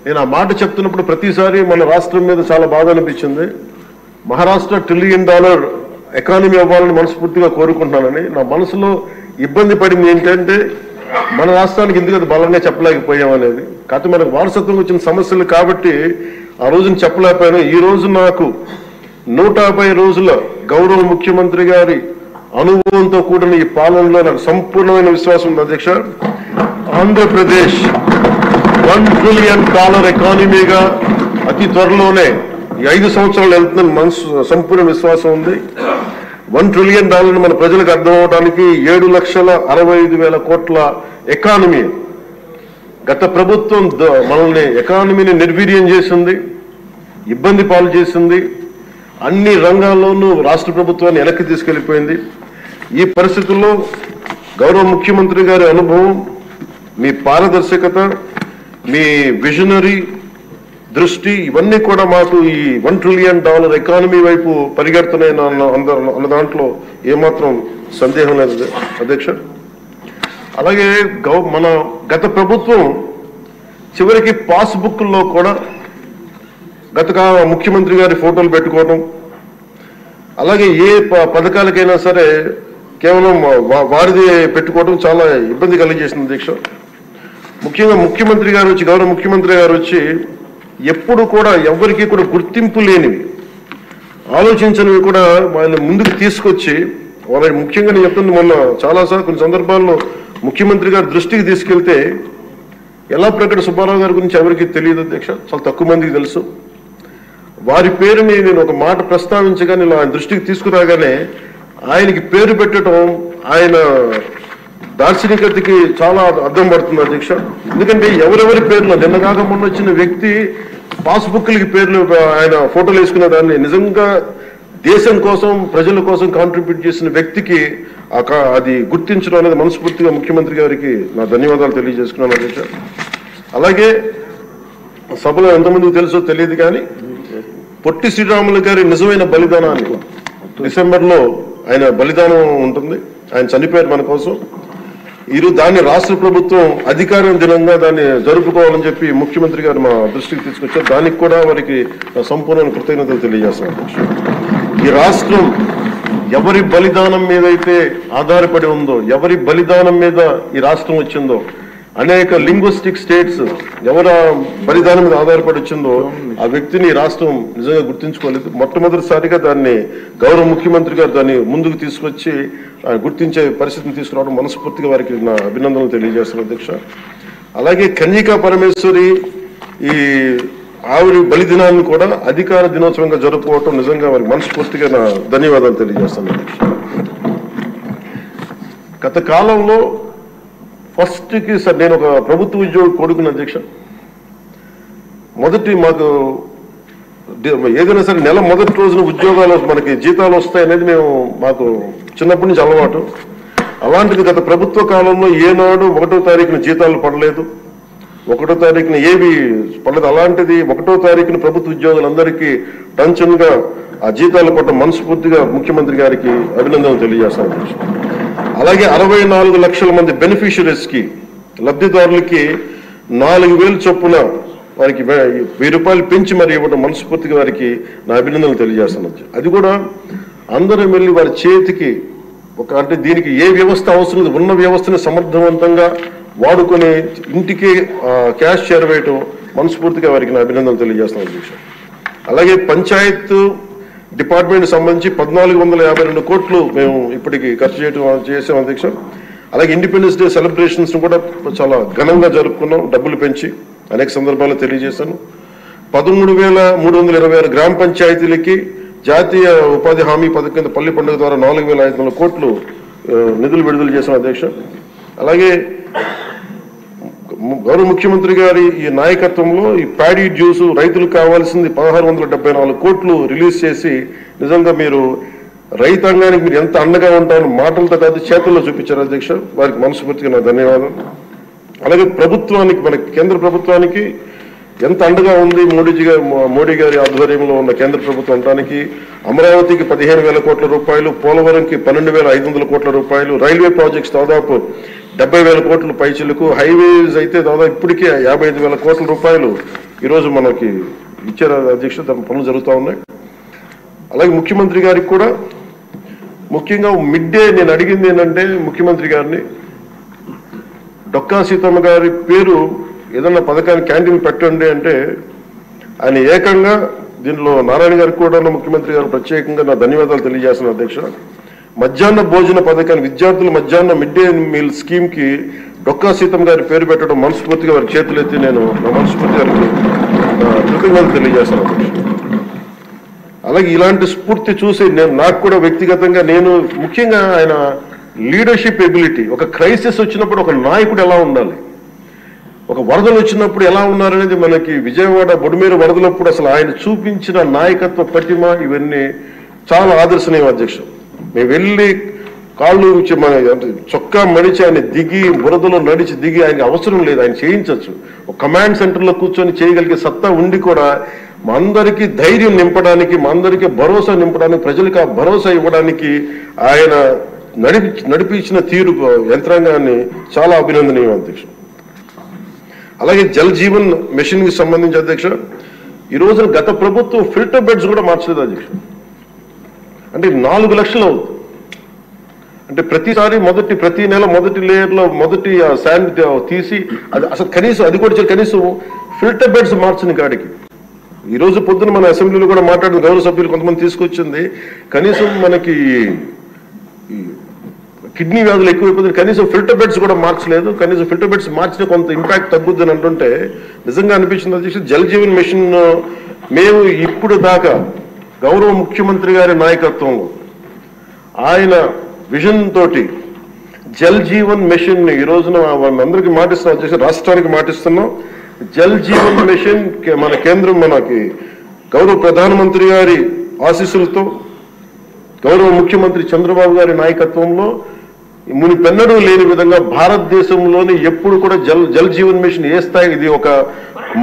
నేను ఆ మాట చెప్తున్నప్పుడు ప్రతిసారి మన రాష్ట్రం మీద చాలా బాధ అనిపించింది. మహారాష్ట్ర $1 ట్రిలియన్ ఎకానమీ అవ్వాలని మనస్ఫూర్తిగా కోరుకుంటున్నానని. నా మనసులో ఇబ్బంది పడింది ఏంటంటే మన రాష్ట్రానికి ఎందుకు అది బలంగా చెప్పలేకపోయాం అనేది. కాకపోతే మనకు వారసత్వం వచ్చిన సమస్యలు కాబట్టి ఆ రోజున చెప్పలేకపోయాను. ఈ రోజు నాకు 150 రోజుల గౌరవ ముఖ్యమంత్రి గారి అనుభవంతో కూడిన ఈ పాలనలో నాకు సంపూర్ణమైన విశ్వాసం ఉంది అధ్యక్ష. ఆంధ్రప్రదేశ్ $1 ట్రిలియన్ ఎకానమీగా అతి త్వరలోనే ఈ 5 సంవత్సరాలు వెళ్తుందని మనసు సంపూర్ణ విశ్వాసం ఉంది. $1 ట్రిలియన్ మన ప్రజలకు అర్థం అవడానికి 7,65,000 కోట్ల ఎకానమీ. గత ప్రభుత్వం మనల్ని ఎకానమీని నిర్వీర్యం చేసింది, ఇబ్బంది పాలు చేసింది, అన్ని రంగాల్లోనూ రాష్ట్ర ప్రభుత్వాన్ని వెనక్కి తీసుకెళ్లిపోయింది. ఈ పరిస్థితుల్లో గౌరవ ముఖ్యమంత్రి గారి అనుభవం, మీ పారదర్శకత, మీ విజనరీ దృష్టి ఇవన్నీ కూడా మాకు ఈ $1 ట్రిలియన్ ఎకానమీ వైపు పరిగెడుతున్నాయి అన్న దాంట్లో ఏమాత్రం సందేహం లేదు అధ్యక్ష. అలాగే మన గత ప్రభుత్వం చివరికి పాస్బుక్లో కూడా గత ముఖ్యమంత్రి గారి ఫోటోలు పెట్టుకోవడం, అలాగే ఏ పథకాలకైనా సరే కేవలం వారిది పెట్టుకోవడం చాలా ఇబ్బంది కలిగజేసింది అధ్యక్ష. ముఖ్యంగా ముఖ్యమంత్రి గారు వచ్చి గౌరవ ముఖ్యమంత్రి గారు వచ్చి ఎప్పుడు కూడా ఎవరికి కూడా గుర్తింపు లేనివి, ఆలోచించనివి కూడా వాళ్ళని ముందుకు తీసుకొచ్చి వాళ్ళకి ముఖ్యంగా నేను చెప్తుంది మొన్న చాలాసార్లు కొన్ని సందర్భాల్లో ముఖ్యమంత్రి గారి దృష్టికి తీసుకెళ్తే యల్లాప్రగడ సుబ్బారావు గారి గురించి ఎవరికి తెలియదు అధ్యక్ష, చాలా తక్కువ మందికి తెలుసు. వారి పేరుని నేను ఒక మాట ప్రస్తావించగానే ఆయన దృష్టికి తీసుకురాగానే ఆయనకి పేరు పెట్టడం ఆయన దార్శనికతకి చాలా అర్థం పడుతుంది అధ్యక్ష. ఎందుకంటే ఎవరెవరి పేర్లు నిన్న కాక మొన్న వచ్చిన వ్యక్తి పాస్బుక్లకి పేర్లు ఆయన ఫోటోలు వేసుకున్న దాన్ని నిజంగా దేశం కోసం ప్రజల కోసం కాంట్రిబ్యూట్ చేసిన వ్యక్తికి అది గుర్తించడం అనేది మనస్ఫూర్తిగా ముఖ్యమంత్రి గారికి నా ధన్యవాదాలు తెలియజేసుకున్నాను అధ్యక్ష. అలాగే సభలో ఎంతమందికి తెలుసో తెలియదు కానీ పొట్టి శ్రీరాములు గారి నిజమైన బలిదానాన్ని డిసెంబర్లో ఆయన బలిదానం ఉంటుంది, ఆయన చనిపోయారు మన కోసం. ఈరోజు దాన్ని రాష్ట్ర ప్రభుత్వం అధికారం దినంగా దాన్ని జరుపుకోవాలని చెప్పి ముఖ్యమంత్రి గారు మా దృష్టికి తీసుకొచ్చారు. దానికి కూడా వారికి సంపూర్ణ కృతజ్ఞతలు తెలియజేస్తాను. ఈ రాష్ట్రం ఎవరి బలిదానం మీద అయితే ఆధారపడి ఉందో, ఎవరి బలిదానం మీద ఈ రాష్ట్రం వచ్చిందో, అనేక లింగ్విస్టిక్ స్టేట్స్ ఎవరి బలిదానం మీద ఆధారపడి వచ్చిందో ఆ వ్యక్తిని రాష్ట్రం నిజంగా గుర్తించుకోలేదు. మొట్టమొదటిసారిగా దాన్ని గౌరవ ముఖ్యమంత్రి గారు దాన్ని ముందుకు తీసుకొచ్చి గుర్తించే పరిస్థితిని తీసుకురావడం మనస్ఫూర్తిగా వారికి నా అభినందనలు తెలియజేస్తున్నాను అధ్యక్ష. అలాగే కన్యకా పరమేశ్వరి ఈ ఆవిడ బలిదినాన్ని కూడా అధికార దినోత్సవంగా జరుపుకోవటం నిజంగా వారికి మనస్ఫూర్తిగా నా ధన్యవాదాలు తెలియజేస్తాను అధ్యక్ష. గత కాలంలో ఫస్ట్కి సార్ నేను ఒక ప్రభుత్వ ఉద్యోగి కొడుకుని అధ్యక్ష. మాకు ఏదైనా సరే నెల మొదటి రోజున ఉద్యోగాలు మనకి జీతాలు వస్తాయనేది మాకు చిన్నప్పటి నుంచి అలవాటు. అలాంటిది గత ప్రభుత్వ కాలంలో ఏనాడు 1వ తారీఖున జీతాలు పడలేదు, 1వ తారీఖున ఏవి పడలేదు. అలాంటిది 1వ తారీఖున ప్రభుత్వ ఉద్యోగులందరికీ టెన్షన్గా ఆ జీతాలు పడ్డ మనస్ఫూర్తిగా ముఖ్యమంత్రి గారికి అభినందనలు తెలియజేస్తాను. అలాగే 64 లక్షల మంది బెనిఫిషరీస్కి లబ్ధిదారులకి 4,000 చొప్పున వారికి 1,000 రూపాయలు పెంచి మరి ఇవ్వడం మనస్ఫూర్తిగా వారికి నా అభినందనలు తెలియజేస్తాను. అది కూడా అందరూ వెళ్ళి వారి చేతికి అంటే దీనికి ఏ వ్యవస్థ అవసరం ఉన్న వ్యవస్థని సమర్థవంతంగా వాడుకొని ఇంటికి క్యాష్ చేరవేయటం మనస్ఫూర్తిగా వారికి నా అభినందనలు తెలియజేస్తాను అధ్యక్ష. అలాగే పంచాయత్ డిపార్ట్మెంట్ సంబంధించి 1,452 కోట్లు మేము ఇప్పటికి ఖర్చు చేసాం అధ్యక్ష. అలాగే ఇండిపెండెన్స్ డే సెలబ్రేషన్స్ కూడా చాలా ఘనంగా జరుపుకున్నాం, డబ్బులు పెంచి అనేక సందర్భాల్లో తెలియజేశాను. 13,326 గ్రామ పంచాయతీలకి జాతీయ ఉపాధి హామీ పథకం కింద పల్లి పండుగ ద్వారా 4,500 కోట్లు నిధులు విడుదల చేశాం అధ్యక్ష. అలాగే గౌరవ ముఖ్యమంత్రి గారి ఈ నాయకత్వంలో ఈ ప్యాడీ జ్యూస్ రైతులకు కావాల్సింది 1,674 కోట్లు రిలీజ్ చేసి నిజంగా మీరు రైతాంగానికి మీరు ఎంత అండగా ఉంటారో మాటలతో కాదు చేతుల్లో చూపించారు అధ్యక్ష. వారికి మనస్ఫూర్తిగా నా ధన్యవాదాలు. అలాగే ప్రభుత్వానికి మన కేంద్ర ప్రభుత్వానికి ఎంత అండగా ఉంది మోడీ గారి ఆధ్వర్యంలో ఉన్న కేంద్ర ప్రభుత్వం అనడానికి అమరావతికి 15,000 కోట్ల రూపాయలు, పోలవరంకి 12,500 కోట్ల రూపాయలు, రైల్వే ప్రాజెక్ట్స్ దాదాపు 70,000 కోట్ల పైచిలకు, హైవేస్ అయితే దాదాపు ఇప్పటికే 55,000 కోట్ల రూపాయలు ఈరోజు మనకి ఇచ్చారు అధ్యక్ష, దాని పనులు జరుగుతూ ఉన్నాయి. అలాగే ముఖ్యమంత్రి గారికి కూడా ముఖ్యంగా మిడ్ డే నేను అడిగింది ఏంటంటే ముఖ్యమంత్రి గారిని, డొక్కా సీతమ్మ గారి పేరు ఏదన్నా పథకాన్ని క్యాంటీన్ పెట్టండి అంటే ఆయన ఏకంగా దీనిలో నారాయణ గారికి కూడా ముఖ్యమంత్రి గారు ప్రత్యేకంగా నా ధన్యవాదాలు తెలియజేస్తున్నాను అధ్యక్ష. మధ్యాహ్న భోజన పథకాన్ని విద్యార్థుల మధ్యాహ్న మిడ్ డే మీల్ స్కీమ్కి డొక్కా సీతమ్మ గారి పేరు పెట్టడం మనస్ఫూర్తిగా వారి చేతులెత్తి నేను నా మనస్ఫూర్తి గారికి కృతజ్ఞతలు తెలియజేస్తాను అధ్యక్ష. అలాగే ఇలాంటి స్ఫూర్తి చూసి నాకు కూడా వ్యక్తిగతంగా నేను ముఖ్యంగా ఆయన లీడర్షిప్ ఎబిలిటీ, ఒక క్రైసిస్ వచ్చినప్పుడు ఒక నాయకుడు ఎలా ఉండాలి, ఒక వరదలు వచ్చినప్పుడు ఎలా ఉన్నారనేది మనకి విజయవాడ బొడిమేరు వరదలప్పుడు అసలు ఆయన చూపించిన నాయకత్వ పటిమ ఇవన్నీ చాలా ఆదర్శనీయం అధ్యక్ష. మేము వెళ్ళి కాళ్ళు మన చొక్కా మడిచి ఆయన దిగి బురదలో నడిచి దిగి ఆయనకి అవసరం లేదు, ఆయన చేయించవచ్చు. ఒక కమాండ్ సెంటర్లో కూర్చొని చేయగలిగే సత్తా ఉండి కూడా మా అందరికీ ధైర్యం నింపడానికి, మా అందరికీ భరోసా నింపడానికి, ప్రజలకు ఆ భరోసా ఇవ్వడానికి ఆయన నడిపించిన తీరు యంత్రాంగాన్ని చాలా అభినందనీయం అధ్యక్ష. అలాగే జల్ జీవన్ మిషన్ కి సంబంధించి అధ్యక్ష, ఈ రోజున గత ప్రభుత్వం ఫిల్టర్ బెడ్స్ కూడా మార్చలేదు అధ్యక్ష. అంటే 4 లక్షలు అవుతుంది. అంటే ప్రతి నెల మొదటి లేయర్లో మొదటి శాండ్ తీసి అది అసలు కనీసం అది కూడా కనీసం ఫిల్టర్ బెడ్స్ మార్చని కాడికి ఈ రోజు పొద్దున మన అసెంబ్లీలో కూడా మాట్లాడిన గౌరవ సభ్యులు కొంతమంది తీసుకొచ్చింది, కనీసం మనకి కిడ్నీ వ్యాధులు ఎక్కువైపోతుంది, కనీసం ఫిల్టర్ బెడ్స్ కూడా మార్చలేదు. కనీసం ఫిల్టర్ బెడ్స్ మార్చిన కొంత ఇంపాక్ట్ తగ్గుద్ది అని అంటుంటే నిజంగా అనిపించింది అధ్యక్ష. జల్ జీవన్ మిషన్ మేము ఇప్పుడు దాకా గౌరవ ముఖ్యమంత్రి గారి నాయకత్వంలో ఆయన విజన్ తోటి జల్ జీవన్ మిషన్ ఈ రోజున అందరికీ మాటిస్తున్నాం అధ్యక్ష, రాష్ట్రానికి మాటిస్తున్నాం. జల్ జీవన్ మిషన్ మన కేంద్రం మనకి గౌరవ ప్రధానమంత్రి గారి ఆశీస్సులతో గౌరవ ముఖ్యమంత్రి చంద్రబాబు గారి నాయకత్వంలో మునిపెన్నడూ లేని విధంగా భారతదేశంలోని ఎప్పుడు కూడా జల్ జీవన్ మిషన్ ఏ స్థాయి ఇది ఒక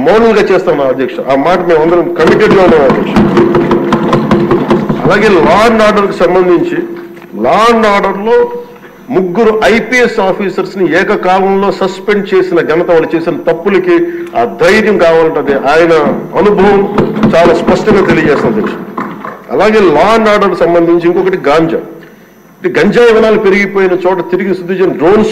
మోడల్ గా చేస్తాం అధ్యక్ష. ఆ మాట మేము అందరం కమిటెడ్ గా ఉన్నాం అధ్యక్ష. అలాగే లా అండ్ ఆర్డర్ కి సంబంధించి లా అండ్ ఆర్డర్ లో 3 IPS ఆఫీసర్స్ ని ఏకకాలంలో సస్పెండ్ చేసిన ఘనత, వాళ్ళు చేసిన తప్పులకి ఆ ధైర్యం కావాలంటే ఆయన అనుభవం చాలా స్పష్టంగా తెలియజేస్తుంది అధ్యక్ష. అలాగే లా అండ్ ఆర్డర్ సంబంధించి ఇంకొకటి గంజాయి వివరాలు పెరిగిపోయిన చోట తిరిగి శుద్ధి డ్రోన్స్